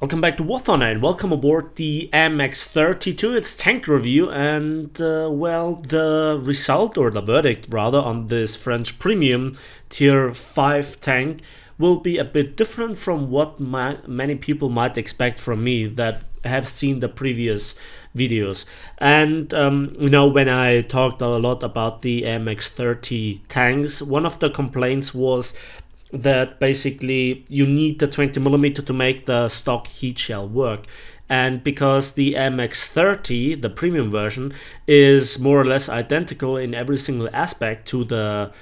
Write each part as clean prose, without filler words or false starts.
Welcome back to wörth and welcome aboard the AMX-30 to its tank review. And well, the result, or the verdict rather, on this French premium tier 5 tank will be a bit different from what many people might expect from me that have seen the previous videos. And you know, when I talked a lot about the AMX-30 tanks, one of the complaints was that basically you need the 20mm to make the stock heat shell work. And because the AMX-30, the premium version, is more or less identical in every single aspect to the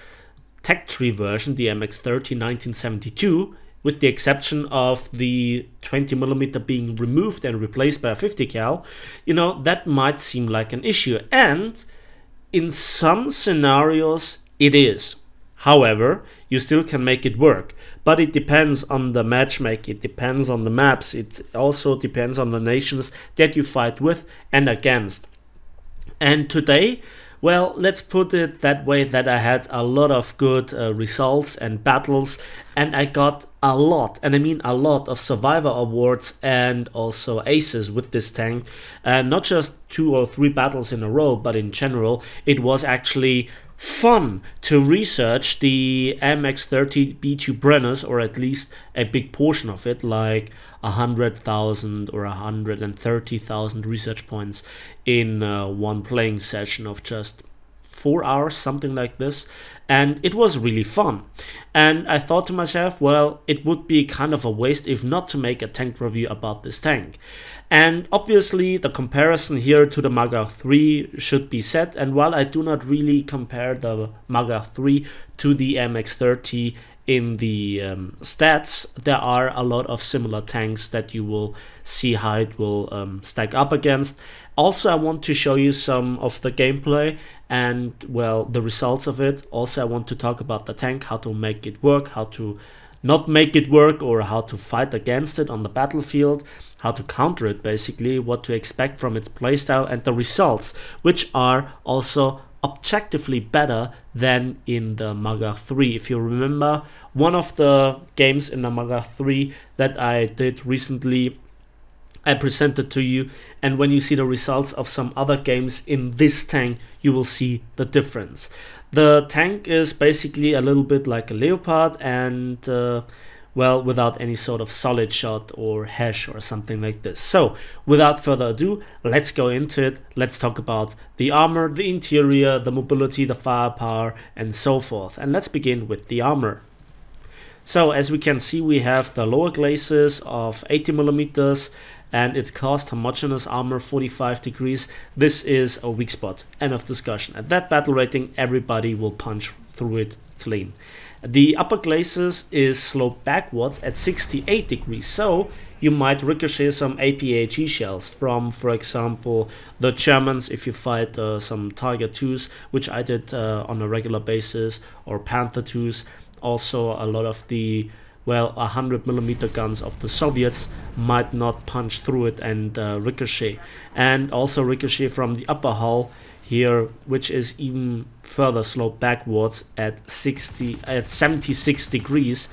tech tree version, the AMX-30 1972, with the exception of the 20mm being removed and replaced by a 50 cal, you know, that might seem like an issue. And in some scenarios it is. However, you still can make it work, but it depends on the matchmaking, it depends on the maps, it also depends on the nations that you fight with and against. And today, well, let's put it that way, that I had a lot of good results and battles, and I got a lot, and I mean a lot, of survivor awards and also aces with this tank. Not just 2 or 3 battles in a row, but in general it was actually fun to research the AMX-30 B2 Brenners, or at least a big portion of it, like 100,000 or 130,000 research points in one playing session of just 4 hours, something like this. And it was really fun. And I thought to myself, well, it would be kind of a waste if not to make a tank review about this tank. And obviously the comparison here to the Magach 3 should be said. And while I do not really compare the Magach 3 to the AMX-30 in the stats, there are a lot of similar tanks that you will see how it will stack up against. Also, I want to show you some of the gameplay and, well, the results of it. Also, I want to talk about the tank, how to make it work, how to not make it work, or how to fight against it on the battlefield, how to counter it basically, what to expect from its playstyle, and the results, which are also objectively better than in the Magach 3. If you remember, one of the games in the Magach 3 that I did recently, I presented to you, and when you see the results of some other games in this tank, you will see the difference. The tank is basically a little bit like a Leopard, and well, without any sort of solid shot or hash or something like this. So without further ado, let's go into it. Let's talk about the armor, the interior, the mobility, the firepower, and so forth. And let's begin with the armor. So as we can see, we have the lower glazes of 80mm, and its cost homogeneous armor 45 degrees. This is a weak spot, end of discussion. At that battle rating, everybody will punch through it clean. The upper glazes is sloped backwards at 68 degrees, so you might ricochet some APAG shells from, for example, the Germans if you fight some Tiger 2s, which I did on a regular basis, or Panther 2s. Also, a lot of the, well, 100mm guns of the Soviets might not punch through it and ricochet. And also ricochet from the upper hull here, which is even further sloped backwards at 76 degrees.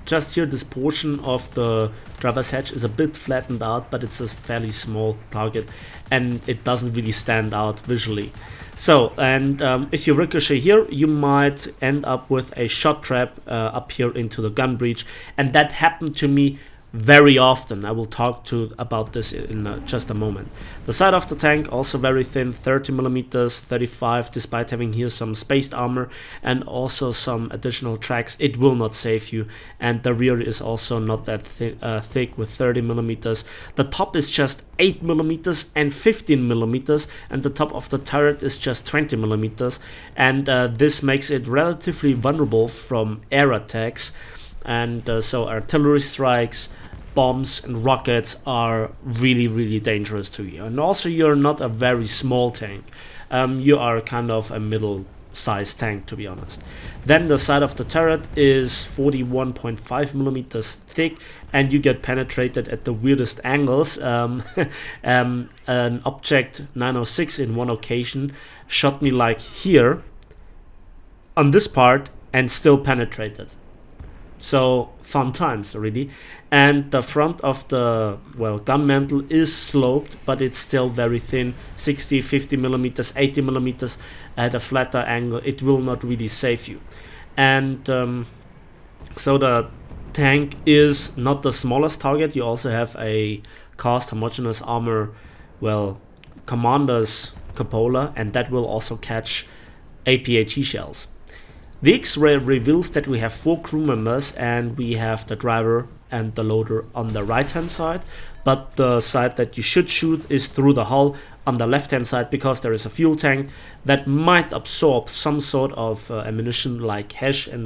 Just here, this portion of the driver's hatch is a bit flattened out, but it's a fairly small target and it doesn't really stand out visually. So, and if you ricochet here, you might end up with a shot trap up here into the gun breech, and that happened to me very often. I will talk about this in just a moment. The side of the tank also very thin, 30mm, 35, despite having here some spaced armor and also some additional tracks. It will not save you, and the rear is also not that thick with 30mm. The top is just 8mm and 15mm, and the top of the turret is just 20mm, and this makes it relatively vulnerable from air attacks. And so artillery strikes, bombs and rockets are really dangerous to you. And also, you're not a very small tank, you are kind of a middle sized tank, to be honest. Then the side of the turret is 41.5mm thick, and you get penetrated at the weirdest angles. An object 906 in one occasion shot me like here on this part and still penetrated. So fun times really. And the front of the, well, gun mantle is sloped, but it's still very thin, 60, 50 millimeters, 80 millimeters at a flatter angle. It will not really save you. And so the tank is not the smallest target. You also have a cast homogeneous armor, well, commander's cupola, and that will also catch APHE shells. The X-ray reveals that we have 4 crew members, and we have the driver and the loader on the right hand side, but the side that you should shoot is through the hull on the left hand side, because there is a fuel tank that might absorb some sort of ammunition like hash, and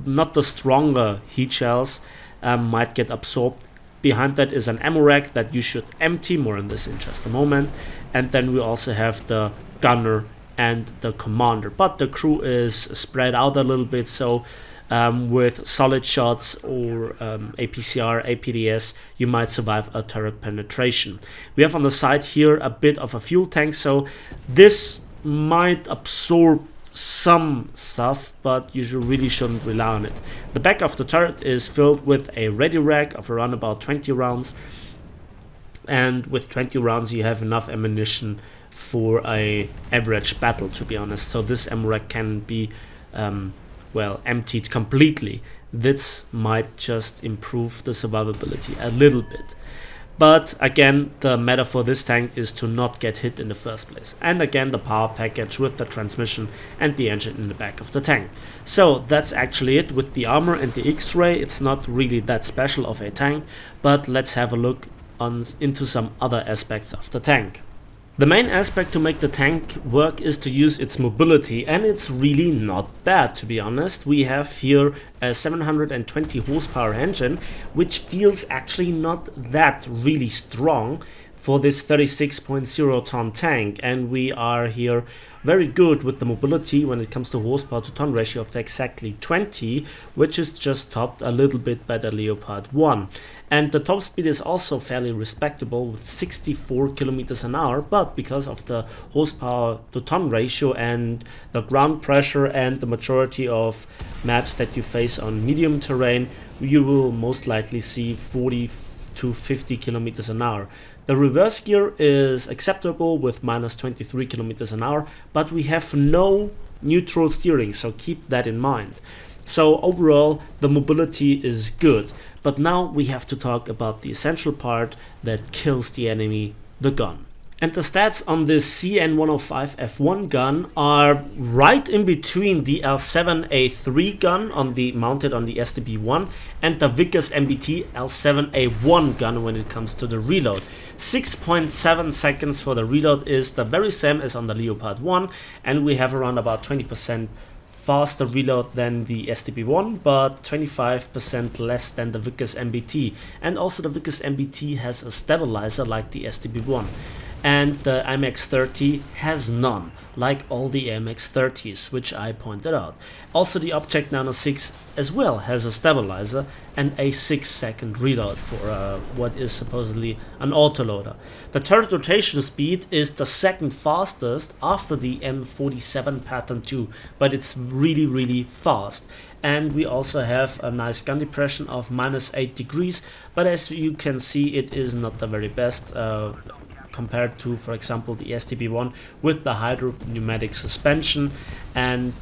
not the stronger heat shells might get absorbed. Behind that is an ammo rack that you should empty, more on this in just a moment. And then we also have the gunner and the commander, but the crew is spread out a little bit, so with solid shots or APCR, APDS, you might survive a turret penetration. We have on the side here a bit of a fuel tank, so this might absorb some stuff, but you really shouldn't rely on it. The back of the turret is filled with a ready rack of around about 20 rounds, and with 20 rounds you have enough ammunition for a average battle, to be honest. So this ammo rack can be well, emptied completely. This might just improve the survivability a little bit. But again, the matter for this tank is to not get hit in the first place. And again, the power package with the transmission and the engine in the back of the tank. So that's actually it with the armor and the X-ray. It's not really that special of a tank, but let's have a look into some other aspects of the tank. The main aspect to make the tank work is to use its mobility, and it's really not bad, to be honest. We have here a 720 horsepower engine, which feels actually not that really strong for this 36.0 ton tank, and we are here very good with the mobility when it comes to horsepower to ton ratio of exactly 20, which is just topped a little bit by the Leopard 1. And the top speed is also fairly respectable with 64 kilometers an hour, but because of the horsepower to ton ratio and the ground pressure and the majority of maps that you face on medium terrain, you will most likely see 40 to 50 kilometers an hour. The reverse gear is acceptable with minus 23 kilometers an hour, but we have no neutral steering, so keep that in mind. So overall, the mobility is good. But now we have to talk about the essential part that kills the enemy, the gun. And the stats on this CN105F1 gun are right in between the L7A3 gun mounted on the STB1 and the Vickers MBT L7A1 gun when it comes to the reload. 6.7 seconds for the reload is the very same as on the Leopard 1, and we have around about 20% faster reload than the STB1, but 25% less than the Vickers MBT. And also the Vickers MBT has a stabilizer like the STB1. And the AMX-30 has none, like all the AMX-30s, which I pointed out. Also the Object Nano 6 as well has a stabilizer and a 6-second reload for what is supposedly an autoloader. The turret rotation speed is the second fastest after the M47 Pattern 2, but it's really fast. And we also have a nice gun depression of -8 degrees, but as you can see, it is not the very best compared to, for example, the STB1 with the hydro pneumatic suspension. And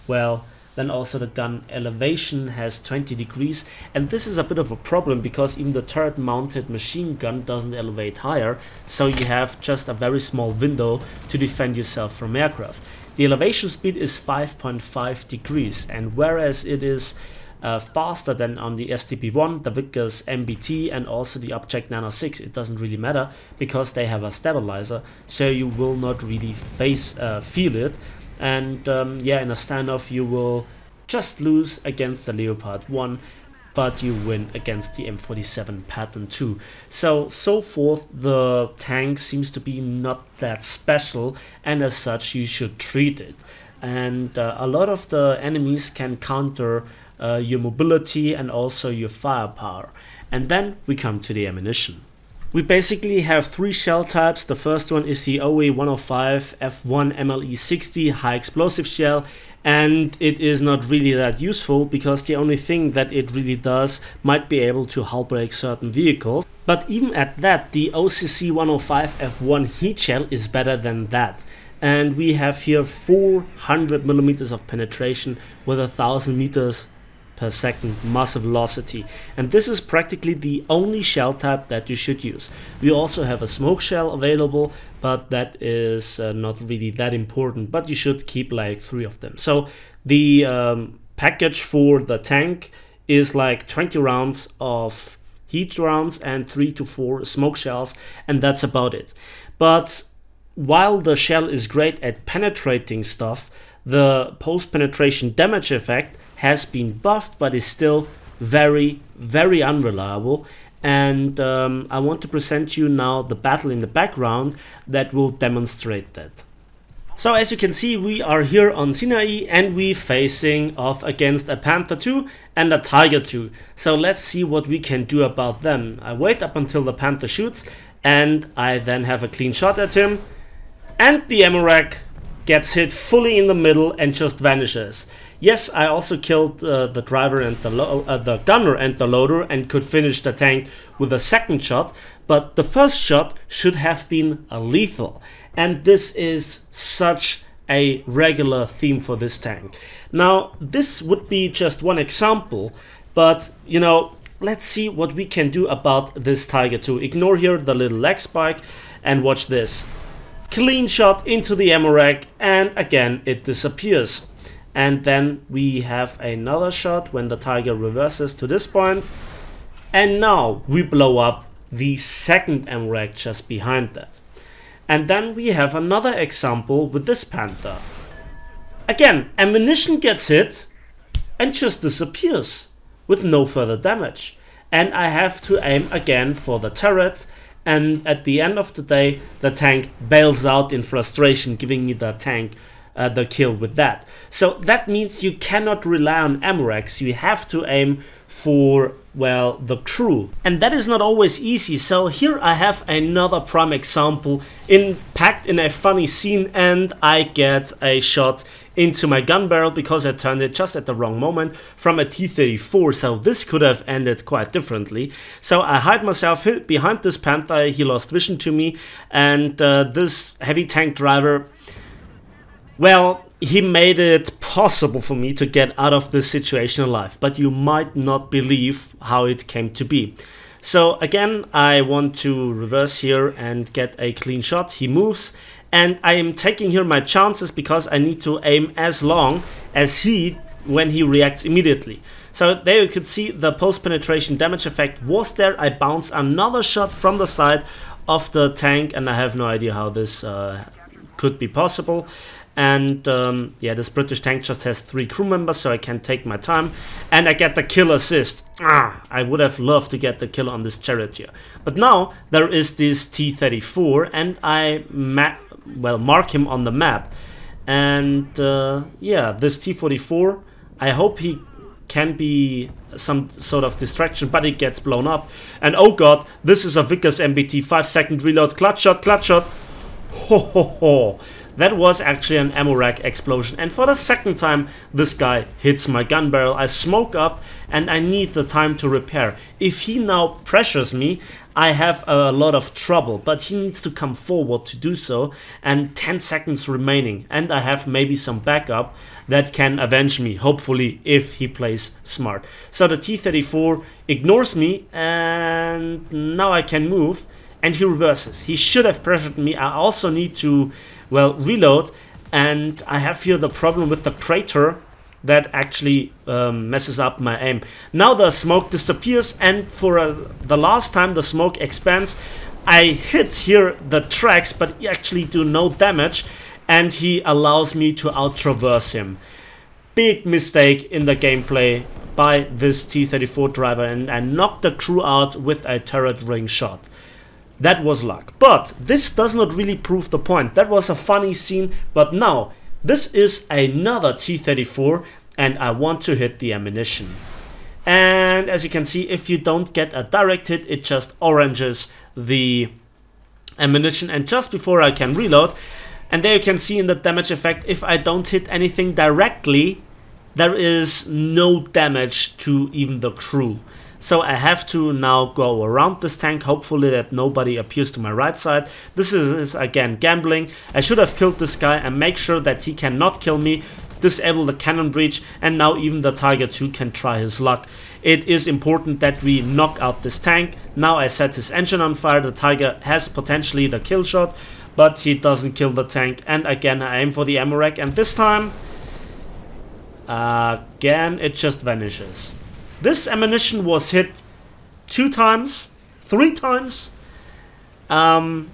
well, then also the gun elevation has 20 degrees, and this is a bit of a problem because even the turret mounted machine gun doesn't elevate higher, so you have just a very small window to defend yourself from aircraft. The elevation speed is 5.5 degrees, and whereas it is faster than on the STB1, the Vickers MBT and also the Object Nano 6, it doesn't really matter because they have a stabilizer, so you will not really feel it. And yeah, in a standoff you will just lose against the Leopard 1, but you win against the M47 Pattern 2. So forth, the tank seems to be not that special, and as such you should treat it. And a lot of the enemies can counter your mobility and also your firepower. And then we come to the ammunition. We basically have 3 shell types. The first one is the OE105 F1 MLE 60 high explosive shell, and it is not really that useful because the only thing that it really does might be able to hull break certain vehicles. But even at that, the OCC 105 F1 heat shell is better than that. And we have here 400 millimeters of penetration with 1000 meters per second mass velocity, and this is practically the only shell type that you should use. We also have a smoke shell available, but that is not really that important, but you should keep like 3 of them. So the package for the tank is like 20 rounds of heat rounds and 3 to 4 smoke shells, and that's about it. But while the shell is great at penetrating stuff, the post-penetration damage effect has been buffed, but is still very, very unreliable. And I want to present you now the battle in the background that will demonstrate that. So as you can see, we are here on Sinai and we're facing off against a Panther 2 and a Tiger 2. So let's see what we can do about them. I wait up until the Panther shoots and I then have a clean shot at him. And the AMX gets hit fully in the middle and just vanishes. Yes, I also killed the driver and the gunner and the loader and could finish the tank with a second shot, but the first shot should have been lethal. And this is such a regular theme for this tank. Now, this would be just one example, but you know, let's see what we can do about this Tiger 2. Ignore here the little leg spike and watch this. Clean shot into the AMX and again it disappears. And then we have another shot when the Tiger reverses to this point. And now we blow up the second AMX just behind that. And then we have another example with this Panther. Again, ammunition gets hit and just disappears with no further damage. And I have to aim again for the turret. And at the end of the day, the tank bails out in frustration, giving me the kill with that. So that means you cannot rely on AMX. You have to aim for, well, the crew. And that is not always easy. So here I have another prime example packed in a funny scene, and I get a shot into my gun barrel because I turned it just at the wrong moment from a T-34, so this could have ended quite differently. So I hide myself behind this Panther. He lost vision to me, and this heavy tank driver, well, he made it possible for me to get out of this situation alive, but you might not believe how it came to be. So again, I want to reverse here and get a clean shot. He moves, and I am taking here my chances because I need to aim as long as he when he reacts immediately. So there you could see the post-penetration damage effect was there. I bounce another shot from the side of the tank, and I have no idea how this could be possible. And yeah, this British tank just has 3 crew members, so I can take my time, and I get the kill assist. I would have loved to get the kill on this chariot here, but now there is this T-34, and I mark him on the map. And yeah, this T-44, I hope he can be some sort of distraction, but it gets blown up. And oh god, this is a Vickers MBT, 5-second reload, clutch shot, clutch shot. Ho ho ho. That was actually an ammo rack explosion, and for the second time this guy hits my gun barrel. I smoke up and I need the time to repair. If he now pressures me, I have a lot of trouble, but he needs to come forward to do so, and 10 seconds remaining, and I have maybe some backup that can avenge me, hopefully, if he plays smart. So the T-34 ignores me, and now I can move, and he reverses. He should have pressured me. I also need to, well, reload, and I have here the problem with the crater that actually messes up my aim. Now the smoke disappears, and for the last time the smoke expands. I hit here the tracks, but actually do no damage, and he allows me to out-traverse him. Big mistake in the gameplay by this T-34 driver, and I knocked the crew out with a turret ring shot. That was luck, but this does not really prove the point. That was a funny scene, but now this is another T-34, and I want to hit the ammunition. And as you can see, if you don't get a direct hit, it just oranges the ammunition. And just before I can reload, And there you can see in the damage effect, if I don't hit anything directly, there is no damage to even the crew. So I have to now go around this tank, hopefully that nobody appears to my right side. This is again gambling. I should have killed this guy and make sure that he cannot kill me, disable the cannon breach, and now even the Tiger 2 can try his luck. It is important that we knock out this tank. Now I set his engine on fire. The Tiger has potentially the kill shot, but he doesn't kill the tank. And again I aim for the ammo rack, and this time again it just vanishes. This ammunition was hit 2 times, 3 times, and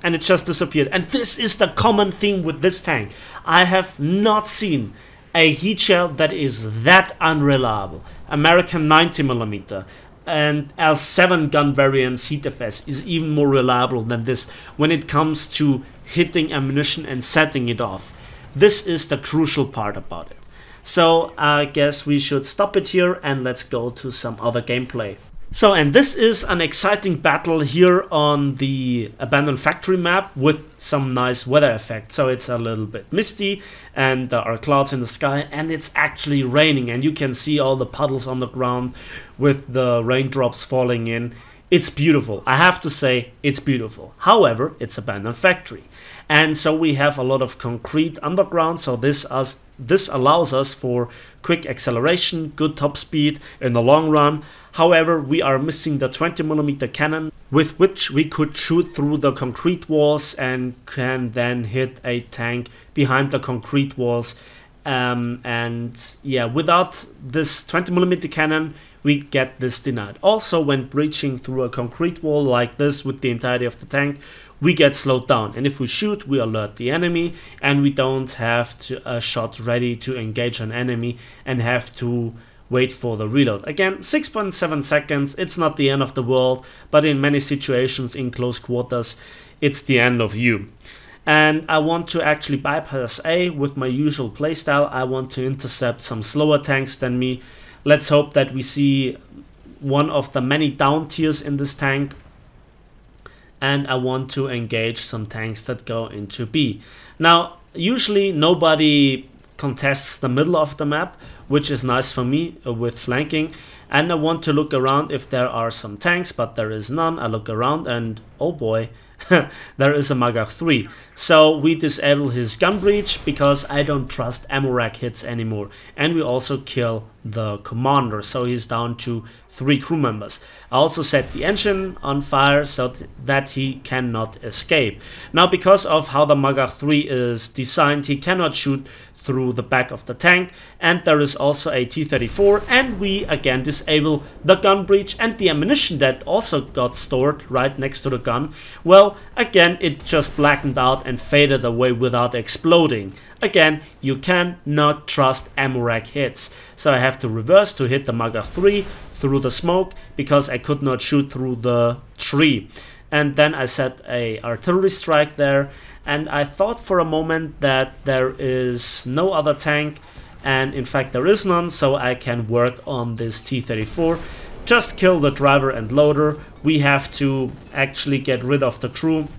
it just disappeared. And this is the common theme with this tank. I have not seen a heat shell that is that unreliable. American 90mm and L7 gun variants HeatFS is even more reliable than this when it comes to hitting ammunition and setting it off. This is the crucial part about it. So I guess we should stop it here and let's go to some other gameplay. So, and this is an exciting battle here on the abandoned factory map with some nice weather effects. So it's a little bit misty and there are clouds in the sky and it's actually raining, and you can see all the puddles on the ground with the raindrops falling in. It's beautiful. I have to say it's beautiful. However, it's abandoned factory. And so we have a lot of concrete underground, so this allows us for quick acceleration, good top speed in the long run. However, we are missing the 20mm cannon with which we could shoot through the concrete walls and can then hit a tank behind the concrete walls. And yeah, without this 20mm cannon, we get this denied. Also, when breaching through a concrete wall like this with the entirety of the tank, we get slowed down, and if we shoot, we alert the enemy, and we don't have a shot ready to engage an enemy and have to wait for the reload. Again, 6.7 seconds, it's not the end of the world, but in many situations in close quarters, it's the end of you. And I want to actually bypass A with my usual playstyle. I want to intercept some slower tanks than me. Let's hope that we see one of the many down tiers in this tank. And I want to engage some tanks that go into B. Now, usually nobody contests the middle of the map, which is nice for me with flanking. And I want to look around if there are some tanks, but there is none. I look around and oh boy, there is a Mag-3. So we disable his gun breach because I don't trust ammo rack hits anymore. And we also kill the commander, so he's down to 3 crew members. I also set the engine on fire so that he cannot escape. Now, because of how the Mag-3 is designed, he cannot shoot through the back of the tank, and there is also a T-34, and we again disable the gun breach and the ammunition that also got stored right next to the gun. Well, again, it just blackened out and faded away without exploding. Again, you cannot trust ammo rack hits, so I have to reverse to hit the Mag-3 through the smoke because I could not shoot through the tree. And then I set a artillery strike there, and I thought for a moment that there is no other tank, and in fact there is none, so I can work on this T-34. Just kill the driver and loader. We have to actually get rid of the crew.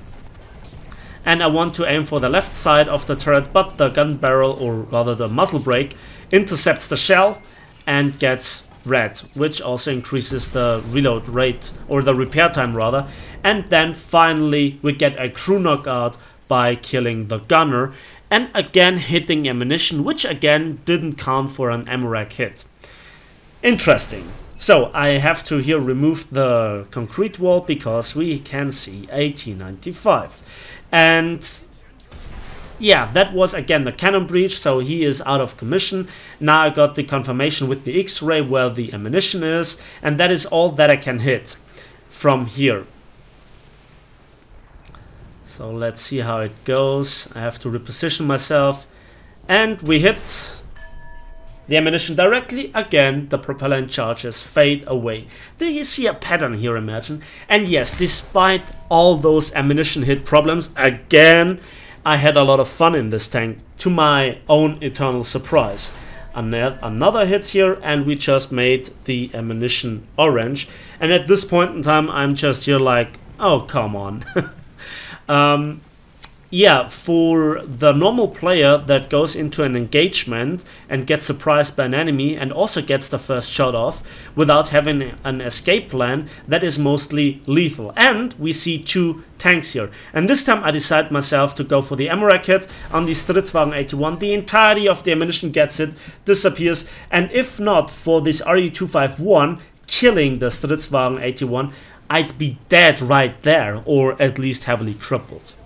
And I want to aim for the left side of the turret, but the gun barrel, or rather the muzzle brake, intercepts the shell and gets red, which also increases the reload rate, or the repair time rather. And then finally we get a crew knockout by killing the gunner and again hitting ammunition, which again didn't count for an ammo rack hit. Interesting. So I have to here remove the concrete wall because we can see a T-95. And yeah, that was again the cannon breach, so he is out of commission. Now I got the confirmation with the X-ray where the ammunition is, and that is all that I can hit from here. So let's see how it goes. I have to reposition myself, and we hit the ammunition directly. Again, the propellant charges fade away. Do you see a pattern here, imagine? And yes, despite all those ammunition hit problems, again, I had a lot of fun in this tank, to my own eternal surprise. Another hit here, and we just made the ammunition orange. And at this point in time, I'm just here like, oh, come on. yeah, for the normal player that goes into an engagement and gets surprised by an enemy and also gets the first shot off without having an escape plan, that is mostly lethal. And we see 2 tanks here. And this time I decide myself to go for the AMX hit on the Stridswagen 81. The entirety of the ammunition gets it, disappears, and if not for this RU-251 killing the Stridswagen 81, I'd be dead right there, or at least heavily crippled.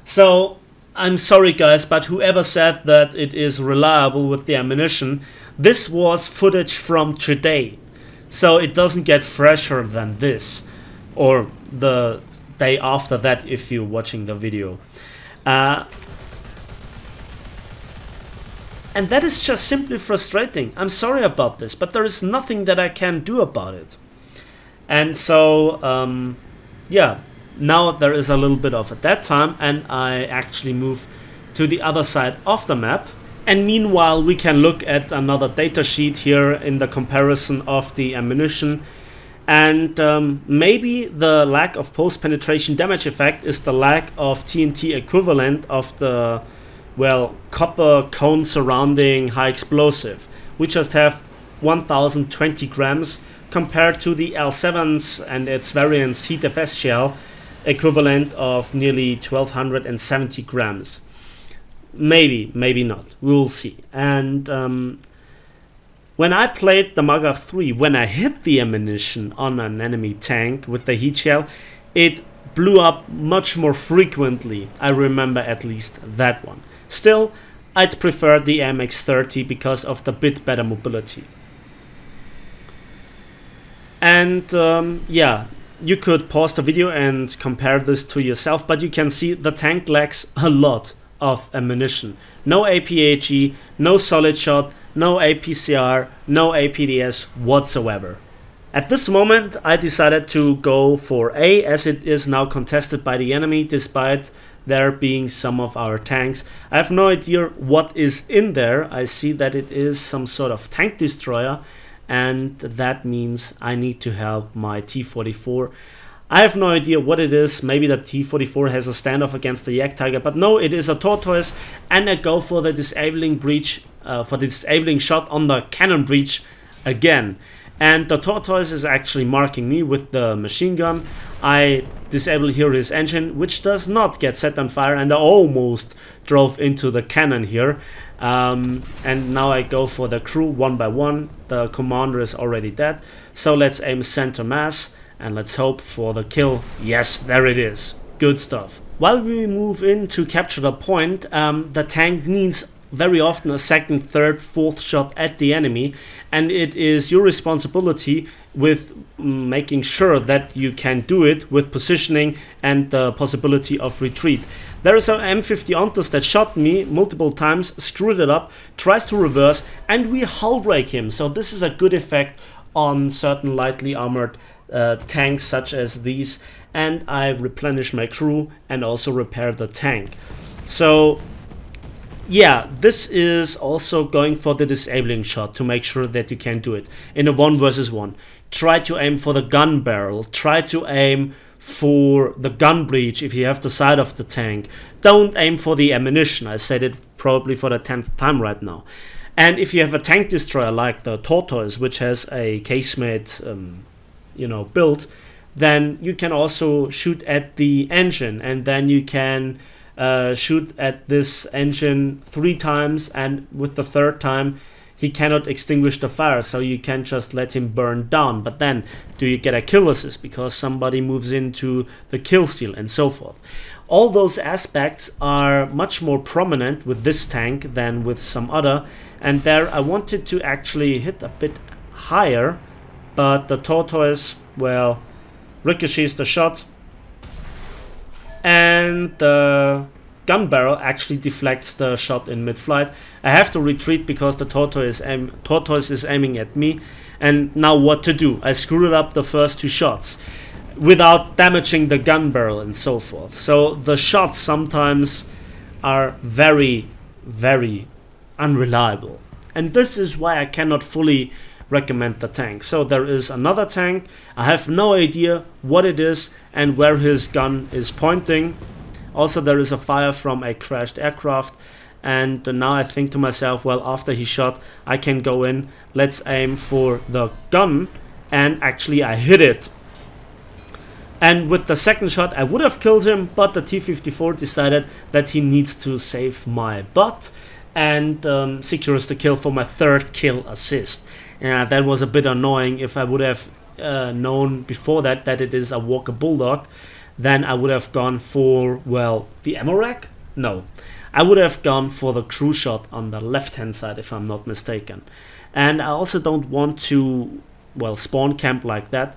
So, I'm sorry guys, but whoever said that it is reliable with the ammunition, this was footage from today. So it doesn't get fresher than this, or the day after that if you're watching the video. And that is just simply frustrating. I'm sorry about this, but there is nothing that I can do about it. And so, yeah. Now there is a little bit of a dead time, and I actually move to the other side of the map. And meanwhile we can look at another data sheet here in the comparison of the ammunition. And maybe the lack of post-penetration damage effect is the lack of TNT equivalent of the, well, copper cone surrounding high explosive. We just have 1020 grams compared to the L7's and its variant's HeatFS shell, equivalent of nearly 1270 grams. Maybe, maybe not. We'll see. And when I played the Magach 3, when I hit the ammunition on an enemy tank with the heat shell, it blew up much more frequently. I remember at least that one. Still, I'd prefer the AMX-30 because of the bit better mobility. And yeah, you could pause the video and compare this to yourself, but you can see the tank lacks a lot of ammunition. No APHE, no solid shot, no APCR, no APDS whatsoever. At this moment I decided to go for A, as it is now contested by the enemy despite there being some of our tanks. I have no idea what is in there. I see that it is some sort of tank destroyer, and that means I need to help my T-44. I have no idea what it is. Maybe the T-44 has a standoff against the Yak Tiger, but no, it is a tortoise, and I go for the disabling breach, for the disabling shot on the cannon breach again. And the tortoise is actually marking me with the machine gun. I disable here his engine, which does not get set on fire, and I almost drove into the cannon here. And now I go for the crew one by one. The commander is already dead, so let's aim center mass and let's hope for the kill. Yes, there it is. Good stuff. While we move in to capture the point, the tank needs very often a second, third, fourth shot at the enemy, and it is your responsibility with making sure that you can do it with positioning and the possibility of retreat. There is an M50 Ontus that shot me multiple times, screwed it up, tries to reverse, and we hull break him. So this is a good effect on certain lightly armored tanks such as these, and I replenish my crew and also repair the tank. So yeah, this is also going for the disabling shot to make sure that you can do it in a 1 versus 1. Try to aim for the gun barrel, try to aim for the gun breech if you have the side of the tank. Don't aim for the ammunition. I said it probably for the 10th time right now. And if you have a tank destroyer like the Tortoise, which has a casemate build, then you can also shoot at the engine, and then you can shoot at this engine 3 times, and with the 3rd time he cannot extinguish the fire, so you can just let him burn down. But then do you get a kill assist because somebody moves into the kill steal and so forth? All those aspects are much more prominent with this tank than with some other, and there I wanted to actually hit a bit higher, but the Tortoise, well, ricochets the shot, and the gun barrel actually deflects the shot in mid-flight. I have to retreat because the Tortoise is aiming at me, and now what to do? I screwed up the first 2 shots without damaging the gun barrel and so forth. So the shots sometimes are very, very unreliable, and this is why I cannot fully recommend the tank. So there is another tank. I have no idea what it is and where his gun is pointing. Also, there is a fire from a crashed aircraft. And now I think to myself, well, after he shot, I can go in, let's aim for the gun, and actually I hit it. And with the second shot I would have killed him, but the T-54 decided that he needs to save my butt and secures the kill for my third kill assist. That was a bit annoying. If I would have known before that it is a Walker Bulldog, then I would have gone for, well, the ammo rack? No. I would have gone for the crew shot on the left hand side if I'm not mistaken. And I also don't want to, well, spawn camp like that.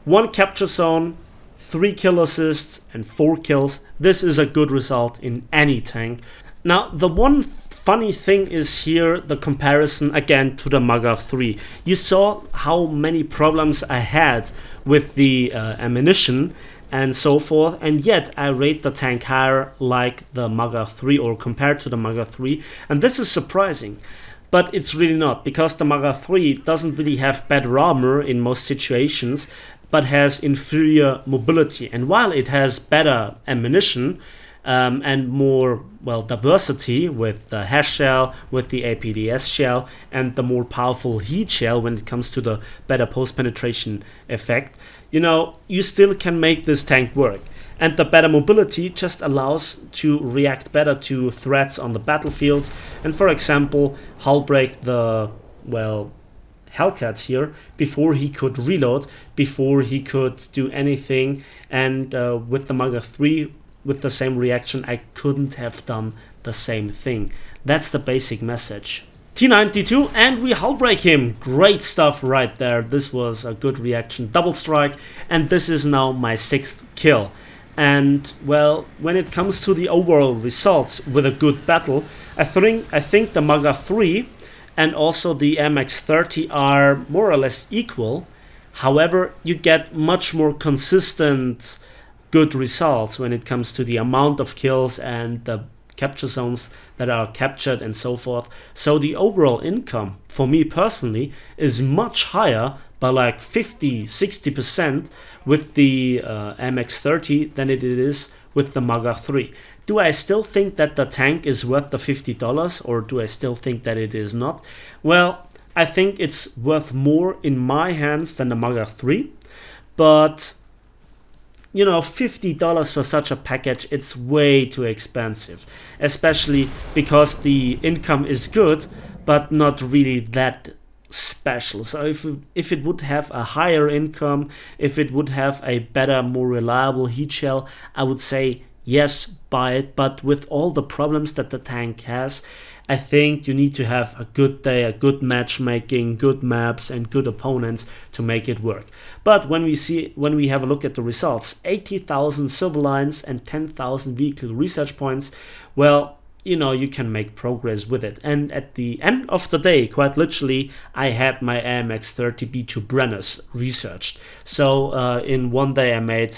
1 capture zone, 3 kill assists and 4 kills. This is a good result in any tank. Now the one funny thing is here the comparison again to the MAGA-3. You saw how many problems I had with the ammunition and so forth, and yet I rate the tank higher like the MAGA-3 or compared to the MAGA-3, and this is surprising. But it's really not, because the MAGA-3 doesn't really have better armor in most situations, but has inferior mobility. And while it has better ammunition and more, well, diversity with the HASH shell, with the APDS shell, and the more powerful heat shell when it comes to the better post-penetration effect, you know, you still can make this tank work. And the better mobility just allows to react better to threats on the battlefield. And for example, hull break the, well, Hellcats here before he could reload, before he could do anything. And with the MAGA-3, with the same reaction, I couldn't have done the same thing. That's the basic message. T92, and we hull break him. Great stuff right there. This was a good reaction, double strike, and this is now my 6th kill. And well, when it comes to the overall results with a good battle, I think the MAGA-3 and also the AMX-30 are more or less equal. However, you get much more consistent good results when it comes to the amount of kills and the capture zones that are captured and so forth. So the overall income for me personally is much higher by like 50-60% with the AMX-30 than it is with the MAGA-3. Do I still think that the tank is worth the $50, or do I still think that it is not? Well, I think it's worth more in my hands than the MAGA-3, but you know, $50 for such a package, it's way too expensive, especially because the income is good, but not really that special. So if it would have a higher income, if it would have a better, more reliable heat shell, I would say yes, buy it. But with all the problems that the tank has, I think you need to have a good day, a good matchmaking, good maps and good opponents to make it work. But when we have a look at the results, 80,000 silver lines and 10,000 vehicle research points, well, you know, you can make progress with it. And at the end of the day, quite literally, I had my AMX-30 B2 Brenners researched. So in one day I made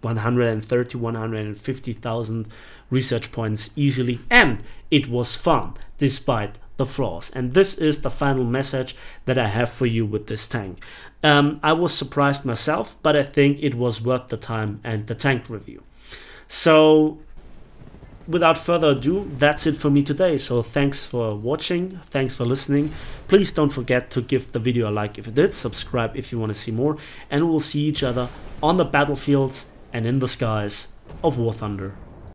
150,000 research points easily, and it was fun despite the flaws. And this is the final message that I have for you with this tank. I was surprised myself, but I think it was worth the time and the tank review. So without further ado, that's it for me today. So thanks for watching, thanks for listening. Please don't forget to give the video a like if you did, subscribe if you want to see more, and we'll see each other on the battlefields and in the skies of War Thunder.